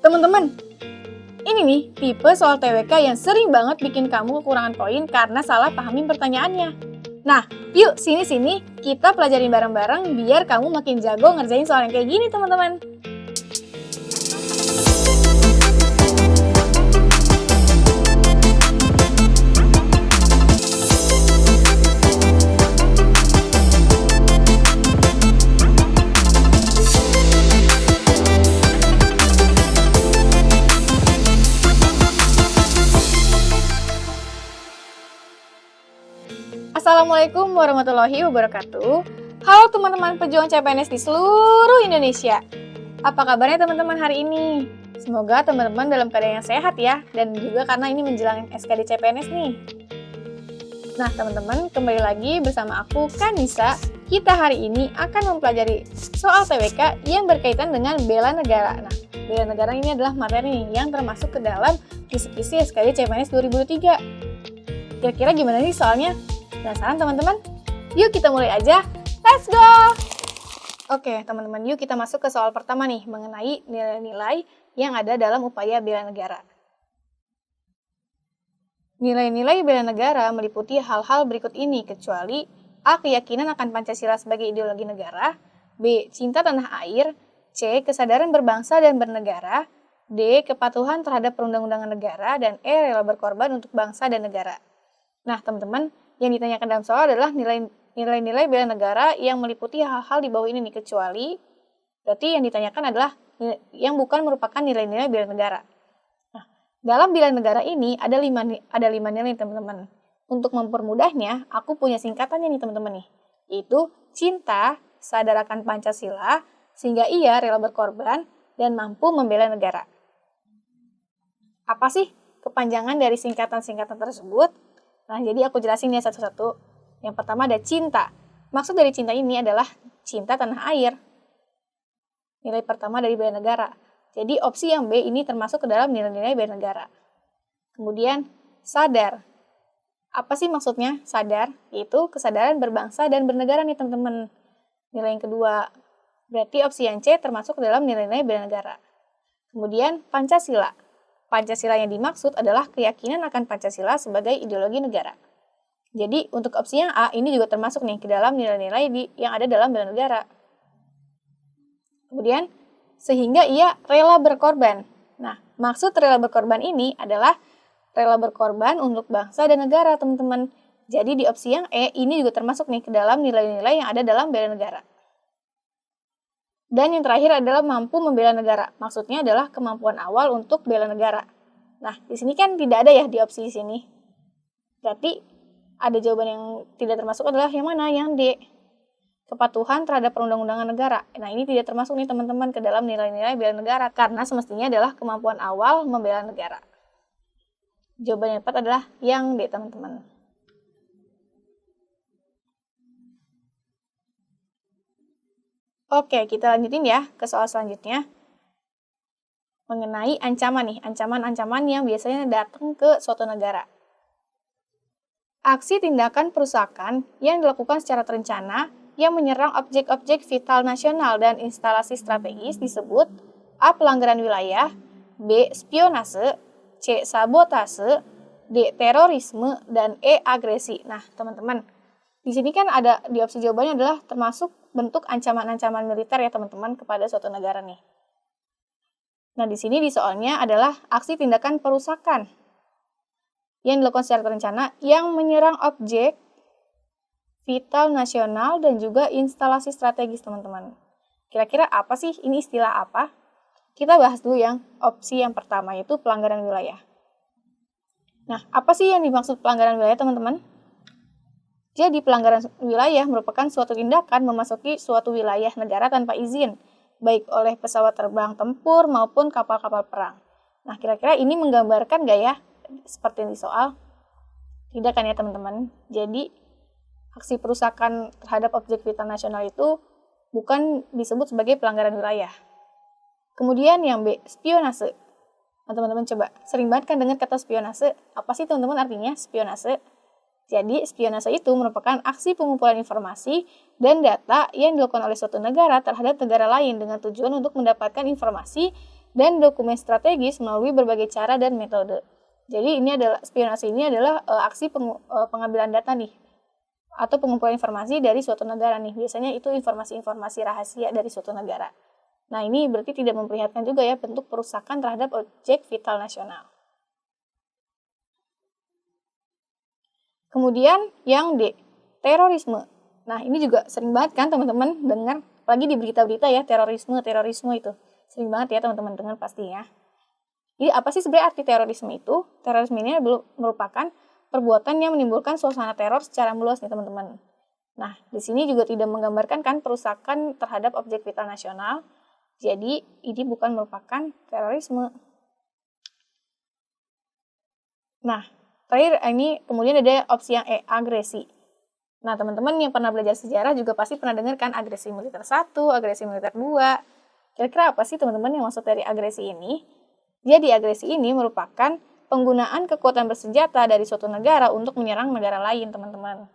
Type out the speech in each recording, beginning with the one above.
Teman-teman, ini nih tipe soal TWK yang sering banget bikin kamu kekurangan poin karena salah pahamin pertanyaannya. Nah, yuk sini-sini kita pelajarin bareng-bareng biar kamu makin jago ngerjain soal yang kayak gini, teman-teman. Assalamualaikum warahmatullahi wabarakatuh. Halo teman-teman pejuang CPNS di seluruh Indonesia. Apa kabarnya teman-teman hari ini? Semoga teman-teman dalam keadaan yang sehat ya, dan juga karena ini menjelang SKD CPNS nih. Nah teman-teman, kembali lagi bersama aku Kanisa. Kita hari ini akan mempelajari soal TWK yang berkaitan dengan bela negara. Nah, bela negara ini adalah materi yang termasuk ke dalam kisi-kisi SKD CPNS 2003. Kira-kira gimana nih soalnya? Penasaran teman-teman? Yuk kita mulai aja. Let's go! Oke teman-teman, yuk kita masuk ke soal pertama nih, mengenai nilai-nilai yang ada dalam upaya bela negara. Nilai-nilai bela negara meliputi hal-hal berikut ini, kecuali A. Keyakinan akan Pancasila sebagai ideologi negara, B. Cinta tanah air, C. Kesadaran berbangsa dan bernegara, D. Kepatuhan terhadap perundang-undangan negara, dan E. Rela berkorban untuk bangsa dan negara. Nah teman-teman, yang ditanyakan dalam soal adalah nilai-nilai bela negara yang meliputi hal-hal di bawah ini nih, kecuali berarti yang ditanyakan adalah yang bukan merupakan nilai-nilai bela negara. Nah, dalam bela negara ini ada 5 nilai teman-teman. Untuk mempermudahnya, aku punya singkatannya nih teman-teman nih, yaitu cinta, sadar akan Pancasila, sehingga ia rela berkorban dan mampu membela negara. Apa sih kepanjangan dari singkatan-singkatan tersebut? Nah, jadi aku jelasin ya satu-satu. Yang pertama ada cinta. Maksud dari cinta ini adalah cinta tanah air. Nilai pertama dari bela negara. Jadi opsi yang B ini termasuk ke dalam nilai-nilai bela negara. Kemudian sadar. Apa sih maksudnya sadar? Yaitu kesadaran berbangsa dan bernegara nih teman-teman. Nilai yang kedua. Berarti opsi yang C termasuk ke dalam nilai-nilai bela negara. Kemudian Pancasila. Pancasila yang dimaksud adalah keyakinan akan Pancasila sebagai ideologi negara. Jadi, untuk opsi yang A, ini juga termasuk nih ke dalam nilai-nilai yang ada dalam bela negara. Kemudian, sehingga ia rela berkorban. Nah, maksud rela berkorban ini adalah rela berkorban untuk bangsa dan negara, teman-teman. Jadi, di opsi yang E, ini juga termasuk nih ke dalam nilai-nilai yang ada dalam bela negara. Dan yang terakhir adalah mampu membela negara. Maksudnya adalah kemampuan awal untuk bela negara. Nah, di sini kan tidak ada ya di opsi sini. Berarti ada jawaban yang tidak termasuk adalah yang mana? Yang D. Kepatuhan terhadap perundang-undangan negara. Nah, ini tidak termasuk nih teman-teman ke dalam nilai-nilai bela negara karena semestinya adalah kemampuan awal membela negara. Jawaban yang tepat adalah yang D, teman-teman. Oke, kita lanjutin ya ke soal selanjutnya. Mengenai ancaman nih, ancaman-ancaman yang biasanya datang ke suatu negara. Aksi tindakan perusakan yang dilakukan secara terencana yang menyerang objek-objek vital nasional dan instalasi strategis disebut A. Pelanggaran wilayah, B. Spionase, C. Sabotase, D. Terorisme, dan E. Agresi. Nah, teman-teman, di sini kan ada di opsi jawabannya adalah termasuk bentuk ancaman-ancaman militer ya teman-teman kepada suatu negara nih. Nah, di sini di soalnya adalah aksi tindakan perusakan yang dilakukan secara terencana yang menyerang objek vital nasional dan juga instalasi strategis, teman-teman. Kira-kira apa sih? Ini istilah apa? Kita bahas dulu yang opsi yang pertama, yaitu pelanggaran wilayah. Nah, apa sih yang dimaksud pelanggaran wilayah, teman-teman? Jadi, pelanggaran wilayah merupakan suatu tindakan memasuki suatu wilayah negara tanpa izin, baik oleh pesawat terbang tempur maupun kapal-kapal perang. Nah, kira-kira ini menggambarkan nggak ya seperti di soal? Tidak kan ya teman-teman? Jadi, aksi perusakan terhadap objek vital nasional itu bukan disebut sebagai pelanggaran wilayah. Kemudian yang B, spionase. Nah, teman-teman coba, sering banget kan dengar kata spionase. Apa sih teman-teman artinya spionase? Jadi, spionase itu merupakan aksi pengumpulan informasi dan data yang dilakukan oleh suatu negara terhadap negara lain dengan tujuan untuk mendapatkan informasi dan dokumen strategis melalui berbagai cara dan metode. Jadi spionase ini adalah aksi pengambilan data nih atau pengumpulan informasi dari suatu negara nih. Biasanya itu informasi-informasi rahasia dari suatu negara. Nah, ini berarti tidak memperlihatkan juga ya bentuk perusakan terhadap objek vital nasional. Kemudian yang D, terorisme. Nah, ini juga sering banget kan teman-teman dengar, apalagi di berita-berita ya, terorisme itu. Sering banget ya teman-teman dengar pastinya. Jadi apa sih sebenarnya arti terorisme itu? Terorisme ini merupakan perbuatan yang menimbulkan suasana teror secara meluas nih teman-teman. Nah, di sini juga tidak menggambarkan kan perusakan terhadap objek vital nasional. Jadi, ini bukan merupakan terorisme. Nah, terakhir ini kemudian ada opsi yang E, agresi. Nah, teman-teman yang pernah belajar sejarah juga pasti pernah dengar kan agresi militer 1, agresi militer 2. Kira-kira apa sih teman-teman yang maksud dari agresi ini? Jadi agresi ini merupakan penggunaan kekuatan bersenjata dari suatu negara untuk menyerang negara lain, teman-teman.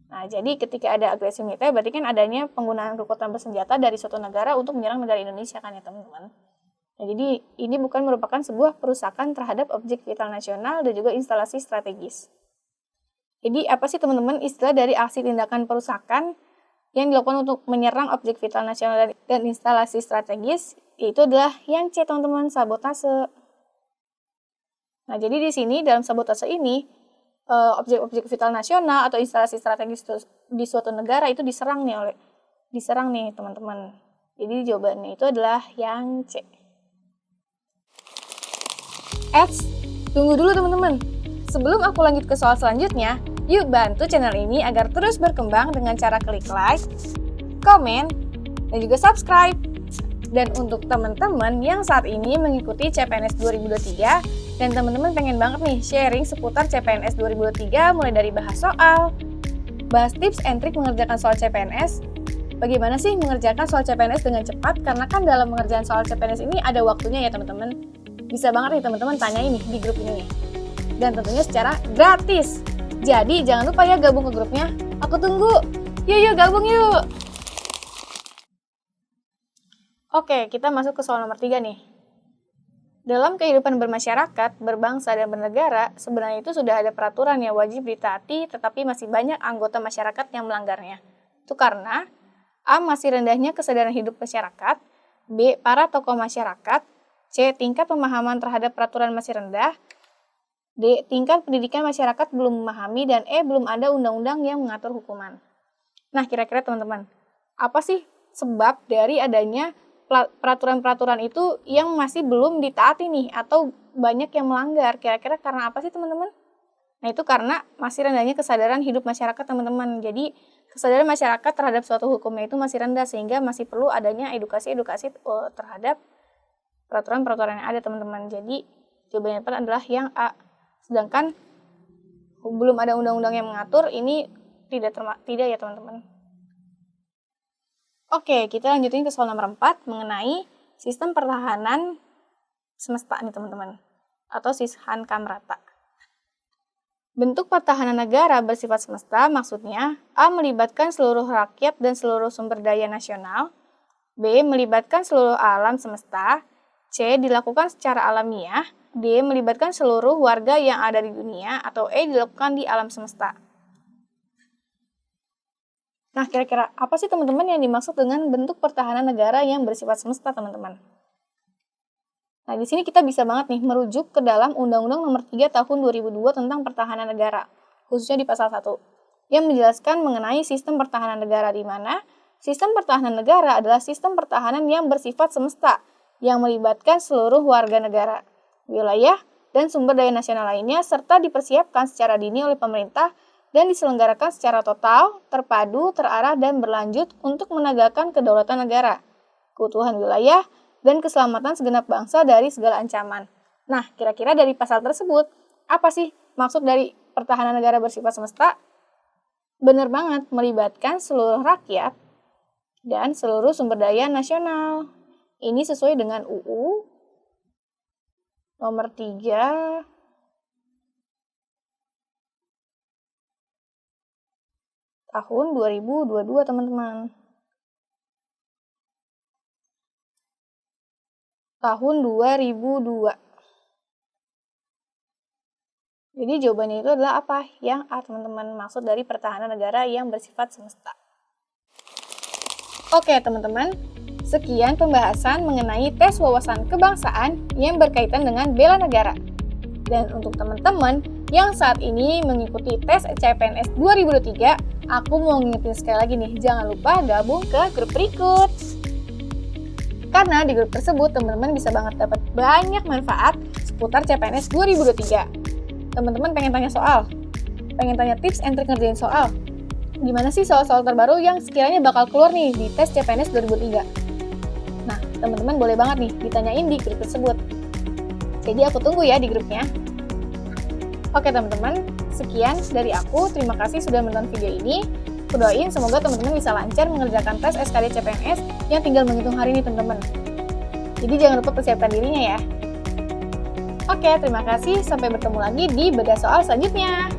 Nah, jadi ketika ada agresi militer berarti kan adanya penggunaan kekuatan bersenjata dari suatu negara untuk menyerang negara Indonesia kan ya, teman-teman. Nah, jadi ini bukan merupakan sebuah perusakan terhadap objek vital nasional dan juga instalasi strategis. Jadi apa sih teman-teman istilah dari aksi tindakan perusakan yang dilakukan untuk menyerang objek vital nasional dan instalasi strategis? Yaitu adalah yang C, teman-teman, sabotase. Nah, jadi di sini dalam sabotase ini objek-objek vital nasional atau instalasi strategis di suatu negara itu diserang nih teman-teman. Jadi jawabannya itu adalah yang C. Tunggu dulu teman-teman. Sebelum aku lanjut ke soal selanjutnya, yuk bantu channel ini agar terus berkembang dengan cara klik like, komen, dan juga subscribe. Dan untuk teman-teman yang saat ini mengikuti CPNS 2023 dan teman-teman pengen banget nih sharing seputar CPNS 2023 mulai dari bahas soal, bahas tips and trik mengerjakan soal CPNS, bagaimana sih mengerjakan soal CPNS dengan cepat, karena kan dalam mengerjakan soal CPNS ini ada waktunya ya teman-teman. Bisa banget nih teman-teman tanya ini di grup ini nih. Dan tentunya secara gratis. Jadi jangan lupa ya gabung ke grupnya. Aku tunggu. Yuk gabung yuk. Oke, kita masuk ke soal nomor 3 nih. Dalam kehidupan bermasyarakat, berbangsa, dan bernegara, sebenarnya itu sudah ada peraturan yang wajib ditaati, tetapi masih banyak anggota masyarakat yang melanggarnya. Itu karena A. Masih rendahnya kesadaran hidup masyarakat, B. Para tokoh masyarakat, C. Tingkat pemahaman terhadap peraturan masih rendah, D. Tingkat pendidikan masyarakat belum memahami, dan E. Belum ada undang-undang yang mengatur hukuman. Nah, kira-kira teman-teman, apa sih sebab dari adanya peraturan-peraturan itu yang masih belum ditaati nih atau banyak yang melanggar? Kira-kira karena apa sih teman-teman? Nah, itu karena masih rendahnya kesadaran hidup masyarakat teman-teman. Jadi kesadaran masyarakat terhadap suatu hukumnya itu masih rendah sehingga masih perlu adanya edukasi terhadap peraturan-peraturan yang ada teman-teman. Jadi jawabannya adalah yang A. Sedangkan belum ada undang-undang yang mengatur ini tidak ya teman-teman. Oke, kita lanjutin ke soal nomor 4 mengenai sistem pertahanan semesta nih teman-teman, atau Sishan Kamrata. Bentuk pertahanan negara bersifat semesta maksudnya A. Melibatkan seluruh rakyat dan seluruh sumber daya nasional, B. Melibatkan seluruh alam semesta, C. Dilakukan secara alamiah, D. Melibatkan seluruh warga yang ada di dunia, atau E. Dilakukan di alam semesta. Nah, kira-kira apa sih teman-teman yang dimaksud dengan bentuk pertahanan negara yang bersifat semesta, teman-teman? Nah, di sini kita bisa banget nih merujuk ke dalam Undang-Undang Nomor 3 Tahun 2002 tentang Pertahanan Negara, khususnya di pasal 1, yang menjelaskan mengenai sistem pertahanan negara di mana sistem pertahanan negara adalah sistem pertahanan yang bersifat semesta, yang melibatkan seluruh warga negara, wilayah, dan sumber daya nasional lainnya, serta dipersiapkan secara dini oleh pemerintah dan diselenggarakan secara total, terpadu, terarah, dan berlanjut untuk menegakkan kedaulatan negara, keutuhan wilayah, dan keselamatan segenap bangsa dari segala ancaman. Nah, kira-kira dari pasal tersebut, apa sih maksud dari pertahanan negara bersifat semesta? Benar banget, melibatkan seluruh rakyat dan seluruh sumber daya nasional. Ini sesuai dengan UU Nomor 3 Tahun 2022, teman-teman. tahun 2002. Jadi jawabannya itu adalah apa? Yang teman-teman maksud dari pertahanan negara yang bersifat semesta. Oke teman-teman, sekian pembahasan mengenai tes wawasan kebangsaan yang berkaitan dengan bela negara. Dan untuk teman-teman yang saat ini mengikuti tes CPNS 2023, aku mau ngingetin sekali lagi nih, jangan lupa gabung ke grup berikut. Karena di grup tersebut teman-teman bisa banget dapat banyak manfaat seputar CPNS 2023. Teman-teman pengen tanya soal, pengen tanya tips and trik ngerjain soal. Gimana sih soal-soal terbaru yang sekiranya bakal keluar nih di tes CPNS 2003? Nah, teman-teman boleh banget nih ditanyain di grup tersebut. Jadi aku tunggu ya di grupnya. Oke teman-teman, sekian dari aku. Terima kasih sudah menonton video ini. Aku doain semoga teman-teman bisa lancar mengerjakan tes SKD CPNS yang tinggal menghitung hari ini teman-teman. Jadi jangan lupa persiapkan dirinya ya. Oke, terima kasih. Sampai bertemu lagi di bedah soal selanjutnya.